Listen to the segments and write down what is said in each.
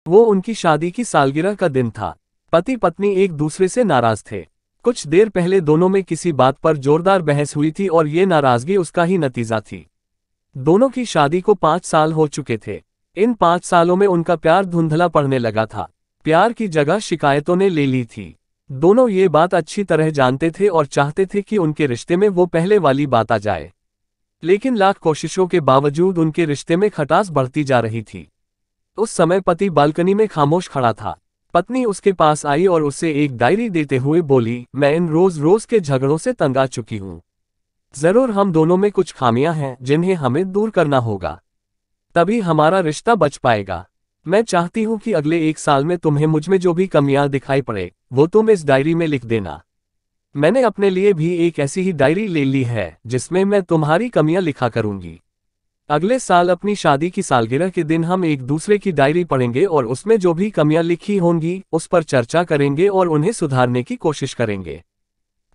वो उनकी शादी की सालगिरह का दिन था। पति पत्नी एक दूसरे से नाराज थे। कुछ देर पहले दोनों में किसी बात पर जोरदार बहस हुई थी और ये नाराजगी उसका ही नतीजा थी। दोनों की शादी को 5 साल हो चुके थे। इन 5 सालों में उनका प्यार धुंधला पड़ने लगा था। प्यार की जगह शिकायतों ने ले ली थी। दोनों ये बात अच्छी तरह जानते थे और चाहते थे कि उनके रिश्ते में वो पहले वाली बात आ जाए, लेकिन लाख कोशिशों के बावजूद उनके रिश्ते में खटास बढ़ती जा रही थी। उस समय पति बालकनी में खामोश खड़ा था। पत्नी उसके पास आई और उसे एक डायरी देते हुए बोली, मैं इन रोज रोज के झगड़ों से तंग आ चुकी हूँ। जरूर हम दोनों में कुछ खामियां हैं जिन्हें हमें दूर करना होगा, तभी हमारा रिश्ता बच पाएगा। मैं चाहती हूँ कि अगले 1 साल में तुम्हें मुझमें जो भी कमियां दिखाई पड़े वो तुम इस डायरी में लिख देना। मैंने अपने लिए भी एक ऐसी ही डायरी ले ली है जिसमें मैं तुम्हारी कमियां लिखा करूंगी। अगले साल अपनी शादी की सालगिरह के दिन हम एक दूसरे की डायरी पढ़ेंगे और उसमें जो भी कमियां लिखी होंगी उस पर चर्चा करेंगे और उन्हें सुधारने की कोशिश करेंगे।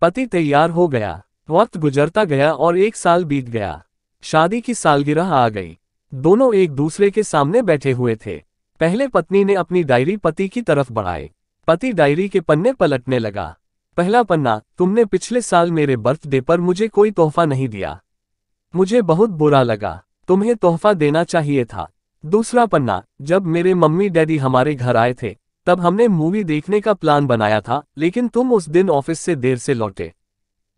पति तैयार हो गया। वक्त गुजरता गया और 1 साल बीत गया। शादी की सालगिरह आ गई। दोनों एक दूसरे के सामने बैठे हुए थे। पहले पत्नी ने अपनी डायरी पति की तरफ बढ़ाई। पति डायरी के पन्ने पलटने लगा। पहला पन्ना, तुमने पिछले साल मेरे बर्थडे पर मुझे कोई तोहफा नहीं दिया। मुझे बहुत बुरा लगा। तुम्हें तोहफा देना चाहिए था। दूसरा पन्ना, जब मेरे मम्मी डैडी हमारे घर आए थे तब हमने मूवी देखने का प्लान बनाया था, लेकिन तुम उस दिन ऑफिस से देर से लौटे।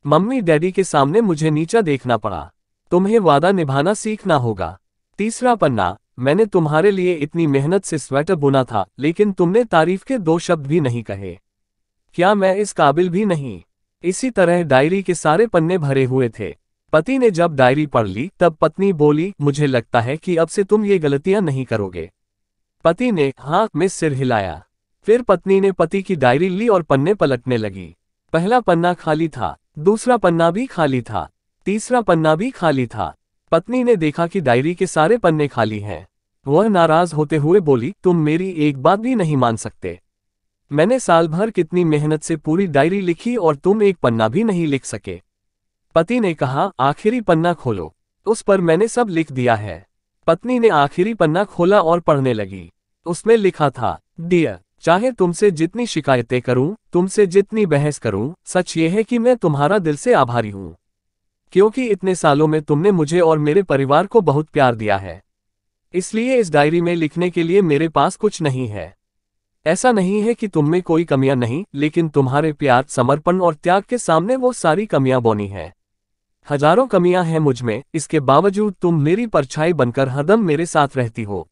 मम्मी डैडी के सामने मुझे नीचा देखना पड़ा। तुम्हें वादा निभाना सीखना होगा। तीसरा पन्ना, मैंने तुम्हारे लिए इतनी मेहनत से स्वेटर बुना था, लेकिन तुमने तारीफ के 2 शब्द भी नहीं कहे। क्या मैं इस काबिल भी नहीं? इसी तरह डायरी के सारे पन्ने भरे हुए थे। पति ने जब डायरी पढ़ ली तब पत्नी बोली, मुझे लगता है कि अब से तुम ये गलतियां नहीं करोगे। पति ने हाँ में सिर हिलाया। फिर पत्नी ने पति की डायरी ली और पन्ने पलटने लगी। पहला पन्ना खाली था, दूसरा पन्ना भी खाली था, तीसरा पन्ना भी खाली था। पत्नी ने देखा कि डायरी के सारे पन्ने खाली हैं। वह नाराज होते हुए बोली, तुम मेरी एक बात भी नहीं मान सकते। मैंने साल भर कितनी मेहनत से पूरी डायरी लिखी और तुम एक पन्ना भी नहीं लिख सके। पति ने कहा, आखिरी पन्ना खोलो, उस पर मैंने सब लिख दिया है। पत्नी ने आखिरी पन्ना खोला और पढ़ने लगी। उसमें लिखा था, डियर, चाहे तुमसे जितनी शिकायतें करूं, तुमसे जितनी बहस करूं, सच ये है कि मैं तुम्हारा दिल से आभारी हूं, क्योंकि इतने सालों में तुमने मुझे और मेरे परिवार को बहुत प्यार दिया है। इसलिए इस डायरी में लिखने के लिए मेरे पास कुछ नहीं है। ऐसा नहीं है कि तुम में कोई कमियां नहीं, लेकिन तुम्हारे प्यार, समर्पण और त्याग के सामने वो सारी कमियां बौनी हैं। हजारों कमियां हैं मुझ में, इसके बावजूद तुम मेरी परछाई बनकर हरदम मेरे साथ रहती हो।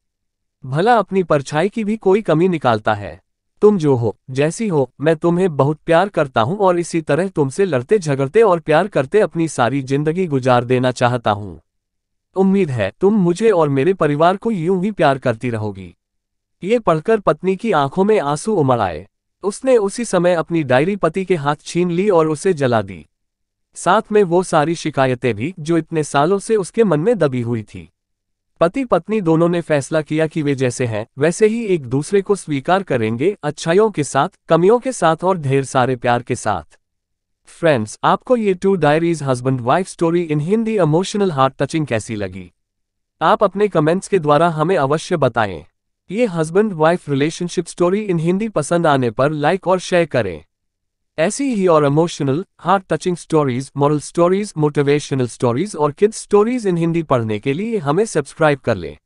भला अपनी परछाई की भी कोई कमी निकालता है? तुम जो हो, जैसी हो, मैं तुम्हें बहुत प्यार करता हूं और इसी तरह तुमसे लड़ते झगड़ते और प्यार करते अपनी सारी जिंदगी गुजार देना चाहता हूं। उम्मीद है तुम मुझे और मेरे परिवार को यूं ही प्यार करती रहोगी। ये पढ़कर पत्नी की आंखों में आंसू उमड़ आए। उसने उसी समय अपनी डायरी पति के हाथ छीन ली और उसे जला दी, साथ में वो सारी शिकायतें भी जो इतने सालों से उसके मन में दबी हुई थी। पति पत्नी दोनों ने फैसला किया कि वे जैसे हैं वैसे ही एक दूसरे को स्वीकार करेंगे, अच्छाइयों के साथ, कमियों के साथ और ढेर सारे प्यार के साथ। फ्रेंड्स, आपको ये 2 diaries husband wife story in Hindi emotional heart touching कैसी लगी? आप अपने कमेंट्स के द्वारा हमें अवश्य बताएं। ये husband wife relationship story in Hindi पसंद आने पर लाइक और शेयर करें। ऐसी ही और emotional, heart touching stories, moral stories, motivational stories और किड्स स्टोरीज इन हिंदी पढ़ने के लिए हमें सब्सक्राइब कर लें।